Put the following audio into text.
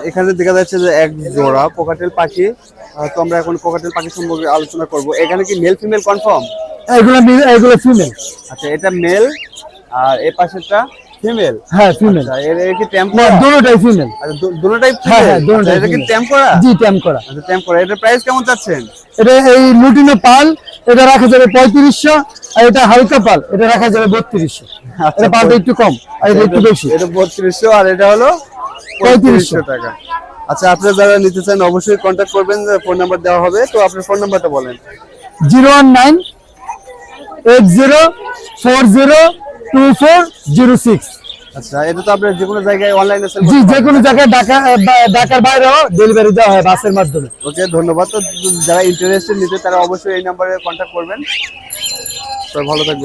এখানে দেখা যাচ্ছে যে এক জোড়া কোকাটেল পাখি। তো আমরা এখন কোকাটেল পাখি সম্পর্কে আলোচনা করব। এখানে কি মেল ফিমেল কনফার্ম? এগুলো ফিমেল। আচ্ছা, এটা মেল আর এই পাশেরটা ফিমেল। হ্যাঁ ফিমেল। আচ্ছা, এর কি ট্যাম্প না, করা? দুটোটাই ফিমেল। আচ্ছা, দুটোটাই হ্যাঁ ফিমেল। হ্যাঁ, দুটোটাই এটা কি ফিমেল। ট্যাম্প করা? জি ট্যাম্প করা। আচ্ছা, ট্যাম্প করা। এটার প্রাইস কেমন চাচ্ছেন? এটা এই লুটিনো পাল, এটা রাখা যাবে 3500, আর এটা হালকা পাল, এটা রাখা যাবে 3200। আচ্ছা, এটা পালটা একটু কম আর এটা একটু বেশি। এটা 3200 আর এটা হলো 3500 টাকা। আচ্ছা, আপনারা যারা নিতে চান অবশ্যই কন্ট্যাক্ট করবেন, ফোন নাম্বার দেওয়া হবে। তো আপনার ফোন নাম্বারটা বলেন। 01980402406। আচ্ছা, এটা তো আপনার যে কোনো জায়গায় অনলাইনে সেল জি, করতে যে পারবেন। কোনো জায়গায় ঢাকার বাইরেও ডেলিভারি দেওয়া হয় বাসের মাধ্যমে। ওকে, ধন্যবাদ। তো যারা ইন্টারেস্টেড নিতে তারা অবশ্যই এই নাম্বারে কন্ট্যাক্ট করবেন। তো ভালো থাকবেন।